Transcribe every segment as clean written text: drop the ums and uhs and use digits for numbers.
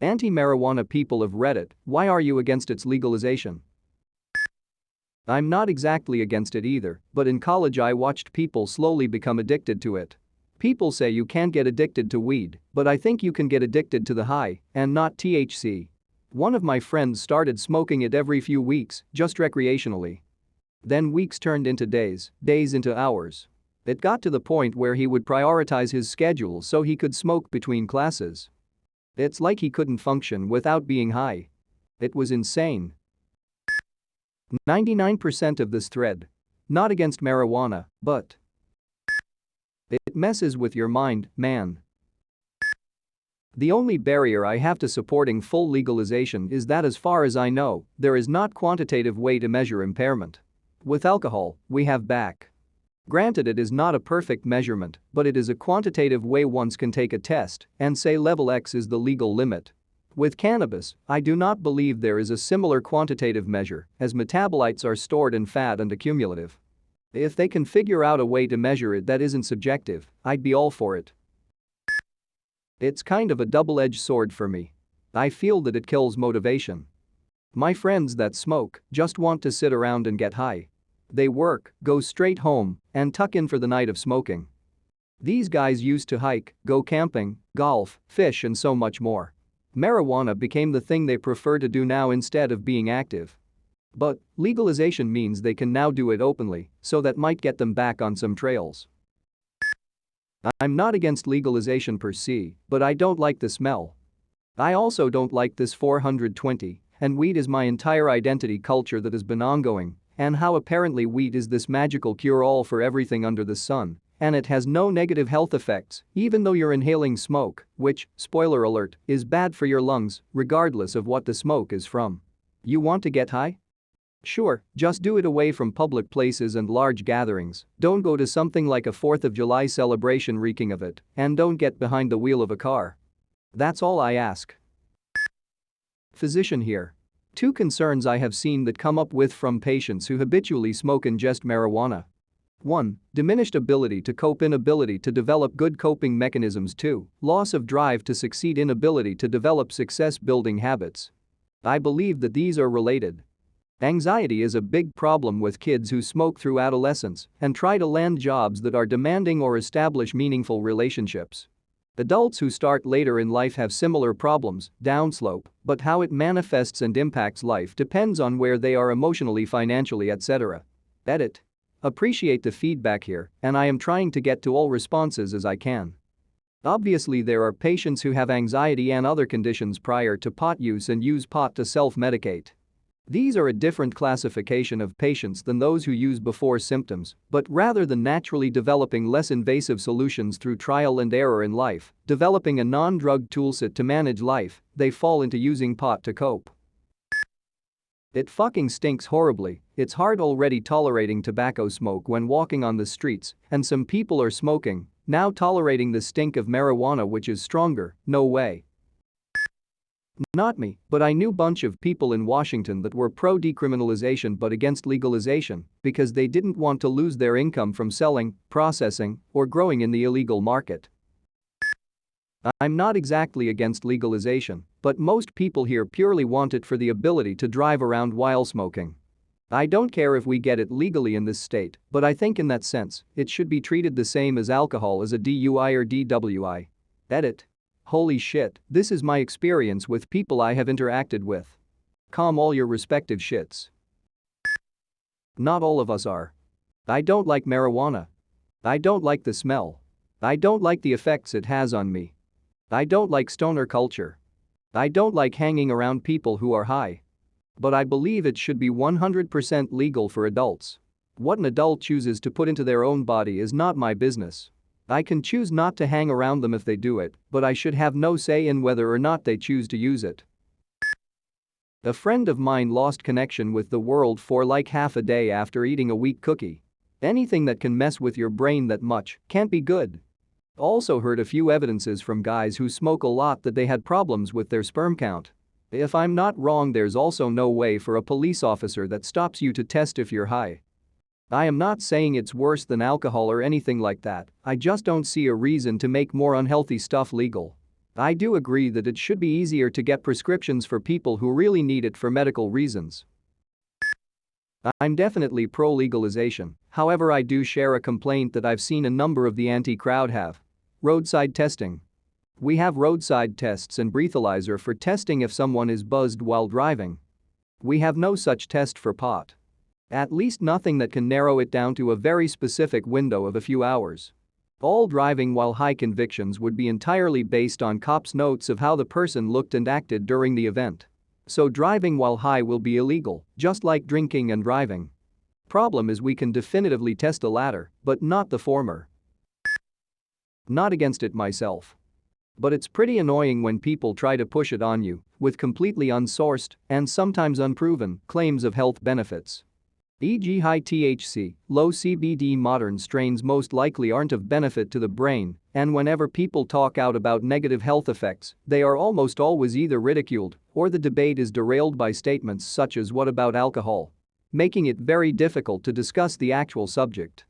Anti-marijuana people of Reddit, why are you against its legalization? I'm not exactly against it either, but in college I watched people slowly become addicted to it. People say you can't get addicted to weed, but I think you can get addicted to the high, and not THC. One of my friends started smoking it every few weeks, just recreationally. Then weeks turned into days, days into hours. It got to the point where he would prioritize his schedule so he could smoke between classes. It's like he couldn't function without being high. It was insane. 99% of this thread. Not against marijuana, but it messes with your mind, man. The only barrier I have to supporting full legalization is that as far as I know, there is not quantitative way to measure impairment. With alcohol, we have back. Granted, it is not a perfect measurement, but it is a quantitative way one can take a test and say level X is the legal limit. With cannabis, I do not believe there is a similar quantitative measure, as metabolites are stored in fat and accumulative. If they can figure out a way to measure it that isn't subjective, I'd be all for it. It's kind of a double-edged sword for me. I feel that it kills motivation. My friends that smoke just want to sit around and get high. They work, go straight home, and tuck in for the night of smoking. These guys used to hike, go camping, golf, fish and so much more. Marijuana became the thing they prefer to do now instead of being active. But legalization means they can now do it openly, so that might get them back on some trails. I'm not against legalization per se, but I don't like the smell. I also don't like this 420, and weed is my entire identity culture that has been ongoing, and how apparently weed is this magical cure-all for everything under the sun, and it has no negative health effects, even though you're inhaling smoke, which, spoiler alert, is bad for your lungs, regardless of what the smoke is from. You want to get high? Sure, just do it away from public places and large gatherings, don't go to something like a 4th of July celebration reeking of it, and don't get behind the wheel of a car. That's all I ask. Physician here. 2 concerns I have seen that come up with from patients who habitually smoke ingest marijuana. 1. Diminished ability to cope, inability to develop good coping mechanisms. 2. Loss of drive to succeed, inability to develop success-building habits. I believe that these are related. Anxiety is a big problem with kids who smoke through adolescence and try to land jobs that are demanding or establish meaningful relationships. Adults who start later in life have similar problems, downslope, but how it manifests and impacts life depends on where they are emotionally, financially, etc. Edit. Appreciate the feedback here, and I am trying to get to all responses as I can. Obviously, there are patients who have anxiety and other conditions prior to pot use and use pot to self-medicate. These are a different classification of patients than those who use before symptoms, but rather than naturally developing less invasive solutions through trial and error in life, developing a non-drug toolset to manage life, they fall into using pot to cope. It fucking stinks horribly, it's hard already tolerating tobacco smoke when walking on the streets, and some people are smoking, now tolerating the stink of marijuana, which is stronger, no way. Not me, but I knew bunch of people in Washington that were pro-decriminalization but against legalization because they didn't want to lose their income from selling, processing, or growing in the illegal market. I'm not exactly against legalization, but most people here purely want it for the ability to drive around while smoking. I don't care if we get it legally in this state, but I think in that sense, it should be treated the same as alcohol as a DUI or DWI. Edit. Holy shit, this is my experience with people I have interacted with. Calm all your respective shits. Not all of us are. I don't like marijuana. I don't like the smell. I don't like the effects it has on me. I don't like stoner culture. I don't like hanging around people who are high. But I believe it should be 100% legal for adults. What an adult chooses to put into their own body is not my business. I can choose not to hang around them if they do it, but I should have no say in whether or not they choose to use it. A friend of mine lost connection with the world for like half a day after eating a weak cookie. Anything that can mess with your brain that much can't be good. Also heard a few evidences from guys who smoke a lot that they had problems with their sperm count. If I'm not wrong, there's also no way for a police officer that stops you to test if you're high. I am not saying it's worse than alcohol or anything like that, I just don't see a reason to make more unhealthy stuff legal. I do agree that it should be easier to get prescriptions for people who really need it for medical reasons. I'm definitely pro-legalization, however I do share a complaint that I've seen a number of the anti-crowd have. Roadside testing. We have roadside tests and breathalyzer for testing if someone is buzzed while driving. We have no such test for pot. At least nothing that can narrow it down to a very specific window of a few hours. All driving while high convictions would be entirely based on cops' notes of how the person looked and acted during the event. So driving while high will be illegal, just like drinking and driving. Problem is we can definitively test the latter, but not the former. Not against it myself. But it's pretty annoying when people try to push it on you with completely unsourced and sometimes unproven claims of health benefits. E.g. high THC, low CBD modern strains most likely aren't of benefit to the brain, and whenever people talk out about negative health effects, they are almost always either ridiculed or the debate is derailed by statements such as "what about alcohol?" making it very difficult to discuss the actual subject.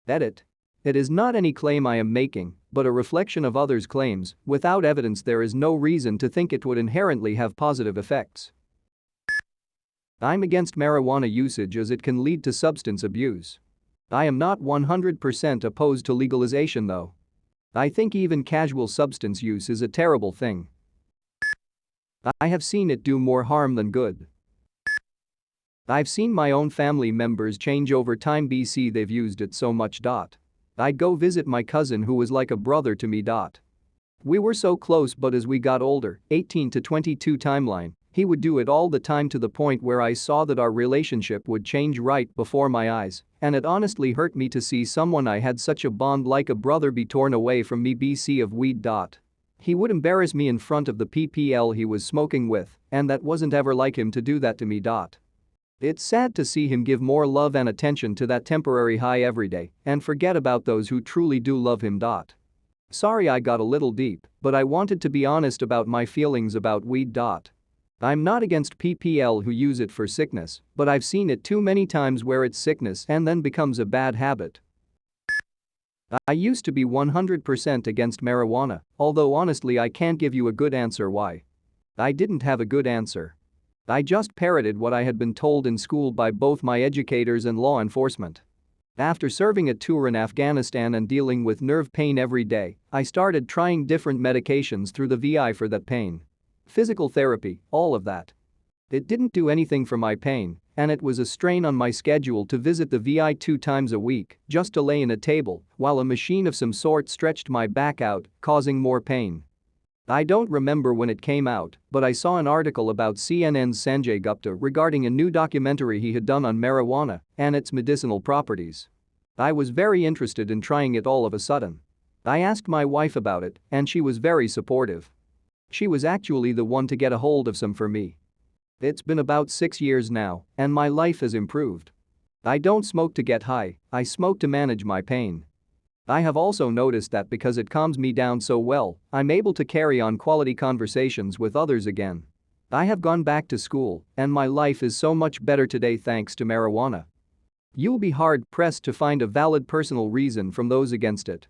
Edit. It is not any claim I am making, but a reflection of others' claims. Without evidence, there is no reason to think it would inherently have positive effects. I'm against marijuana usage as it can lead to substance abuse. I am not 100% opposed to legalization though. I think even casual substance use is a terrible thing. I have seen it do more harm than good. I've seen my own family members change over time. They've used it so much. I'd go visit my cousin who was like a brother to me. We were so close, but as we got older, 18 to 22 timeline, he would do it all the time to the point where I saw that our relationship would change right before my eyes, and it honestly hurt me to see someone I had such a bond like a brother be torn away from me of weed. He would embarrass me in front of the PPL he was smoking with, and that wasn't ever like him to do that to me. It's sad to see him give more love and attention to that temporary high every day and forget about those who truly do love him. Sorry I got a little deep, but I wanted to be honest about my feelings about weed. I'm not against PPL who use it for sickness, but I've seen it too many times where it's sickness and then becomes a bad habit. I used to be 100% against marijuana, although honestly I can't give you a good answer why. I didn't have a good answer. I just parroted what I had been told in school by both my educators and law enforcement. After serving a tour in Afghanistan and dealing with nerve pain every day, I started trying different medications through the VI for that pain. Physical therapy, all of that. It didn't do anything for my pain, and it was a strain on my schedule to visit the VI 2 times a week just to lay in a table while a machine of some sort stretched my back out, causing more pain. I don't remember when it came out, but I saw an article about CNN's Sanjay Gupta regarding a new documentary he had done on marijuana and its medicinal properties. I was very interested in trying it all of a sudden. I asked my wife about it, and she was very supportive. She was actually the one to get a hold of some for me. It's been about 6 years now, and my life has improved. I don't smoke to get high, I smoke to manage my pain. I have also noticed that because it calms me down so well, I'm able to carry on quality conversations with others again. I have gone back to school, and my life is so much better today thanks to marijuana. You'll be hard-pressed to find a valid personal reason from those against it.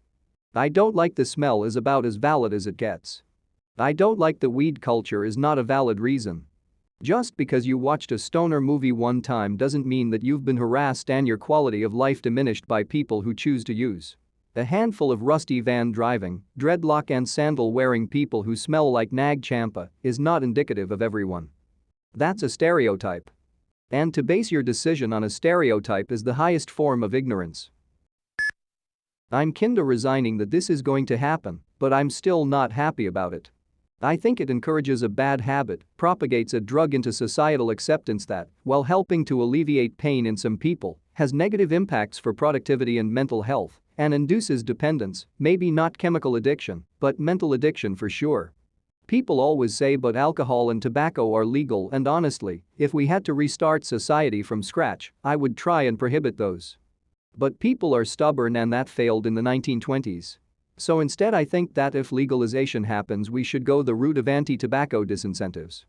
I don't like the smell is about as valid as it gets. I don't like the weed culture is not a valid reason. Just because you watched a stoner movie one time doesn't mean that you've been harassed and your quality of life diminished by people who choose to use. A handful of rusty van driving, dreadlock and sandal wearing people who smell like Nag Champa is not indicative of everyone. That's a stereotype. And to base your decision on a stereotype is the highest form of ignorance. I'm kinda resigning that this is going to happen, but I'm still not happy about it. I think it encourages a bad habit, propagates a drug into societal acceptance that, while helping to alleviate pain in some people, has negative impacts for productivity and mental health, and induces dependence, maybe not chemical addiction, but mental addiction for sure. People always say but alcohol and tobacco are legal, and honestly, if we had to restart society from scratch, I would try and prohibit those. But people are stubborn and that failed in the 1920s. So instead I think that if legalization happens we should go the route of anti-tobacco disincentives.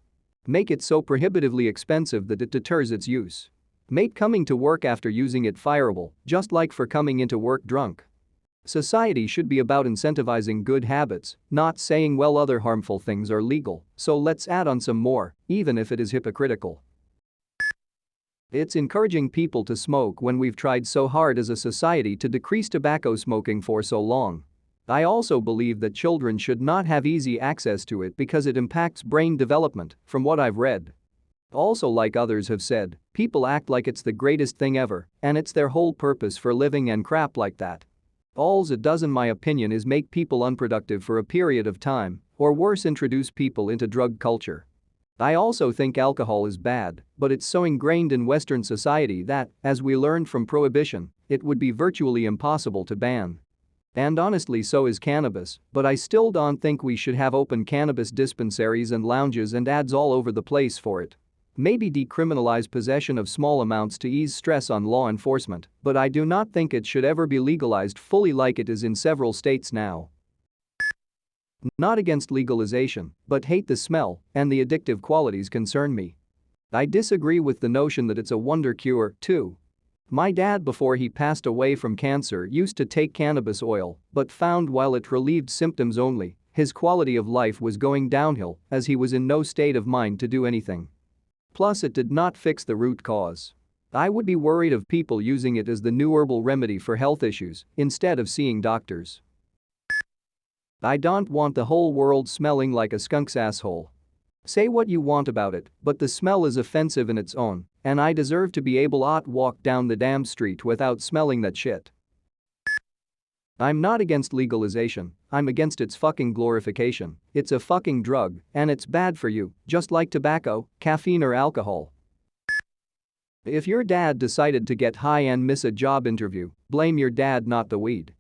Make it so prohibitively expensive that it deters its use. Make coming to work after using it fireable, just like for coming into work drunk. Society should be about incentivizing good habits, not saying well other harmful things are legal, so let's add on some more, even if it is hypocritical. It's encouraging people to smoke when we've tried so hard as a society to decrease tobacco smoking for so long. I also believe that children should not have easy access to it because it impacts brain development, from what I've read. Also, like others have said, people act like it's the greatest thing ever, and it's their whole purpose for living and crap like that. Alls it does in my opinion is make people unproductive for a period of time, or worse introduce people into drug culture. I also think alcohol is bad, but it's so ingrained in Western society that, as we learned from Prohibition, it would be virtually impossible to ban. And honestly so is cannabis, but I still don't think we should have open cannabis dispensaries and lounges and ads all over the place for it. Maybe decriminalize possession of small amounts to ease stress on law enforcement, but I do not think it should ever be legalized fully like it is in several states now. Not against legalization, but hate the smell and the addictive qualities concern me. I disagree with the notion that it's a wonder cure, too. My dad before he passed away from cancer used to take cannabis oil, but found while it relieved symptoms only, his quality of life was going downhill as he was in no state of mind to do anything. Plus it did not fix the root cause. I would be worried of people using it as the new herbal remedy for health issues instead of seeing doctors. I don't want the whole world smelling like a skunk's asshole. Say what you want about it, but the smell is offensive in its own, and I deserve to be able to walk down the damn street without smelling that shit. I'm not against legalization, I'm against its fucking glorification. It's a fucking drug, and it's bad for you, just like tobacco, caffeine or alcohol. If your dad decided to get high and miss a job interview, blame your dad, not the weed.